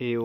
AO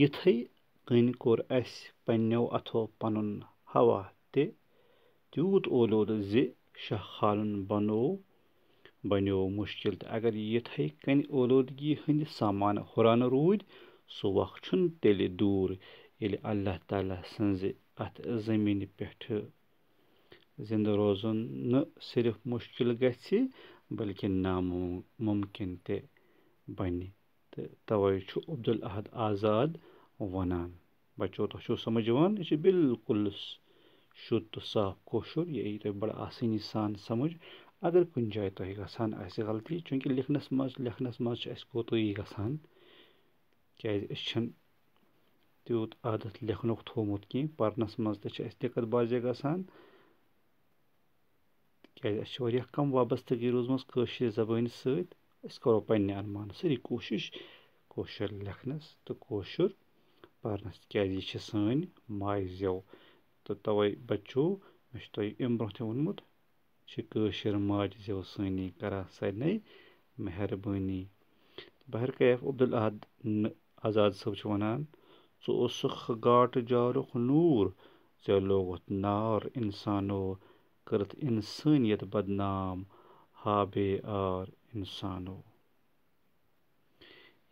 یِتھُے کٔنۍ کوٚر اَسہِ پنٛنیو اَتھو پَنُن ہوا تہِ تیوٗت اولوٗدٕ زِ شاہ کھالُن بنیو مُشکِل تہٕ اگر یِتھَے کٔنۍ اولوٗدگی ہٕنٛدِ سامانہٕ ہُرانہٕ روٗدۍ سُہ وق چھُنہٕ تیٚلہِ دوٗر ییٚلہِ اللہ تعالیٰ سٕنٛزِ اَتھ زٔمیٖنہِ پٮ۪ٹھٕ زِندٕ روزُن نہٕ صرف مُشکِل گژھِ بلکہِ نامُمکِن تہِ بنہِ تہٕ تَوَے چھُ عبدالاحد آزاد وَنان بَچو تۄہہِ چھُو سَمٕجھ یِوان یہِ چھِ بِلکُل شُد تہٕ صاف کٲشُر یہِ یی تۄہہِ بَڑٕ آسٲنی سان سَمٕجھ اگر کُنہِ جایہِ تۄہہِ گژھان آسہِ غلطی چوٗنٛکہِ لیکھنَس منٛز چھِ اَسہِ کوتٲیی گژھان کیٛازِ أسۍ چھِنہٕ تیوٗت عادت لیکھنُک تھوٚومُت کینٛہہ پَرنَس منٛز تہِ چھِ اَسہِ دِقت بازے گژھان کیٛازِ اَسہِ چھِ واریاہ کَم وابستگی روٗزمٕژ کٲشِر زبٲنۍ سۭتۍ أسۍ کَرو پنٛنہِ اَنمانہٕ سٲری کوٗشِش کٲشُر لیکھنَس تہٕ کٲشُر پَرنَس تِکیٛازِ یہِ چھِ سٲنۍ ماجہِ زٮ۪و تہٕ تَوَے بَچو مےٚ چھُ تۄہہِ اَمہِ برونٛہہ تہِ ووٚنمُت چھِ کٲشِر ماجہِ زٮ۪و سٲنی کَران سارنٕے مہربٲنی بہرکیف عبدالاحد آزاد صٲب چھُ وَنان ژٕ اوسُکھ گاٹہٕ جارُک نوٗر ژےٚ لوگُتھ نار اِنسانو کٔرٕتھ اِنسٲنیت بدنام ہا بے آر اِنسانو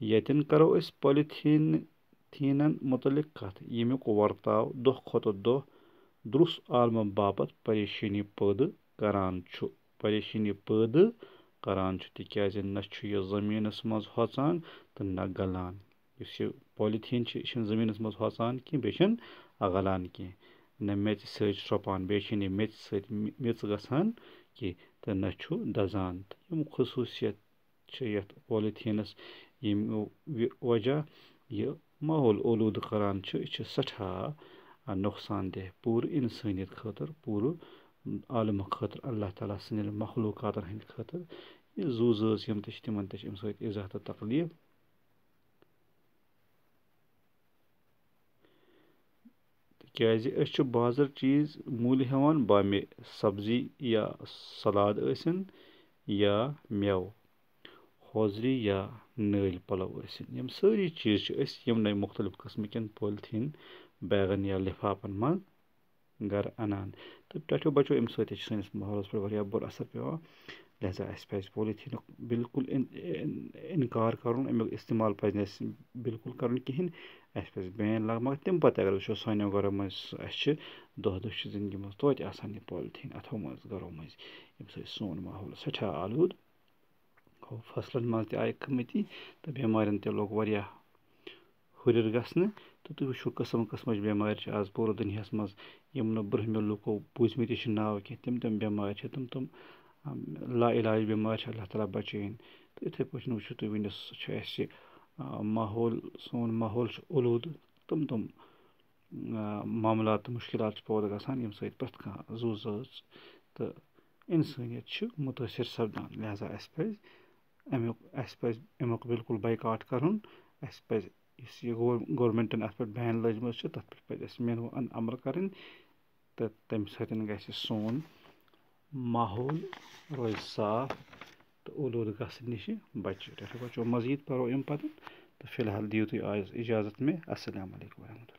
ییٚتٮ۪ن کَرو أسۍ پالِتھیٖنَن مُتعلِق کَتھ ییٚمیُک وَرتاو دۄہ کھۄتہٕ دۄہ دُرُس عالمہٕ باپتھ پریشٲنی پٲدٕ کران چھُ تِکیٛازِ نہ چھُ یہِ زٔمیٖنَس منٛز ہۄژان تہٕ نہ گَلان یُس یہِ پالِتھیٖن چھِ یہِ چھِنہٕ زٔمیٖنَس منٛز ہۄژان کینٛہہ بیٚیہِ چھِنہٕ گَلان کینٛہہ نہ میٚژِ سۭتۍ شرٛۄپان بیٚیہِ چھِنہٕ یہِ میٚژِ سۭتۍ میٚژ گژھان کینٛہہ تہٕ نہ چھُ دَزان تہٕ یِم خصوٗصیت چھِ یَتھ پالِتھیٖنَس ییٚمہِ وجہ یہِ ماحول اولوٗدٕ کَران چھُ یہِ چھِ سٮ۪ٹھاہ نۄقصان دہ پوٗرٕ اِنسٲنیت خٲطرٕ پوٗرٕ عالمہٕ خٲطرٕ اللہ تعالیٰ سٕنٛدٮ۪ن مخلوٗقاتَن ہٕنٛدِ خٲطرٕ یہِ زُو زٲژ یِم تہِ چھِ تِمَن تہِ چھِ اَمہِ سۭتۍ اِضاح تہٕ تکلیٖف تِکیٛازِ أسۍ چھِ بازر چیٖز مٔلۍ ہٮ۪وان بامہِ سبزی یا سلاد ٲسِن یا مٮ۪وٕ ہوزری یا نٲلۍ پَلو ٲسِن یِم سٲری چیٖز چھِ أسۍ یِمنٕے مختلف قٕسمٕکٮ۪ن پٲلتھیٖن بیگن یا لِفافن منٛز گرٕ اَنان تہٕ ٹاٹھیو بَچو اَمہِ سۭتۍ تہِ چھِ سٲنِس ماحولَس پٮ۪ٹھ واریاہ بُرٕ اَثر پیٚوان لہذا اَسہِ پَزِ پالِتھیٖنُک بِلکُل اِنکار کَرُن اَمیُک اِستعمال پَزِ نہٕ اَسہِ بِلکُل کَرُن کِہیٖنۍ اَسہِ پَزِ بین لاگُن مگر تَمہِ پَتہٕ اگر وٕچھو سانیو گرو منٛز اَسہِ چھِ دۄہ دۄہ چھِ زِندگی منٛز توتہِ آسان یہِ پالِتھیٖن اَتھو منٛز گرو منٛز ییٚمہِ سۭتۍ سون ماحول سٮ۪ٹھاہ آلوٗد گوٚو فصلن منٛز تہِ آیہِ کٔمٕتی تہٕ بٮ۪مارٮ۪ن تہِ لوٚگ واریاہ ہُرِر گژھنہٕ تہٕ تُہۍ وٕچھو قٕسم قٕسمٕچ بٮ۪مارِ چھِ آز پوٗرٕ دُنیاہَس منٛز یِم نہٕ برٛونٛہمہِ لُکو بوٗزمٕتۍ چھِ ناو کینٛہہ تِم بٮ۪مارِ چھِ تِم لا علاج بٮ۪مارِ چھِ اللہ تعالیٰ بَچٲیِن تہٕ یِتھَے پٲٹھۍ وٕچھِو تُہۍ وٕنِس چھُ اَسہِ ماحول سون ماحول چھُ اولوٗدٕ تِم معاملات تہٕ مُشکِلات چھِ پٲدٕ گژھان ییٚمہِ سۭتۍ پرٛٮ۪تھ کانٛہہ زُو زٲژ تہٕ اِنسٲنیت چھِ مُتٲثر سَپدان لہذا اَسہِ پَزِ اَمیُک بِلکُل بایکاٹ کَرُن اَسہِ پَزِ یُس یہِ گورمٮ۪نٛٹَن اَتھ پٮ۪ٹھ بین لٲجمٕژ چھِ تَتھ پٮ۪ٹھ پَزِ اَسہِ مینوَن عمل کَرٕنۍ تہٕ تَمہِ سۭتۍ گژھِ سون ماحول روزِ صاف تہٕ اولوٗدٕ گژھنہٕ نِشہِ بَچہِ ٹھیٖک بَچو مزیٖد پَرو اَمہِ پَتہٕ تہٕ فِلحال دِیِو تُہۍ آز اِجازت مےٚ اَسَلامُ علیکُم ورحمتہ اللہ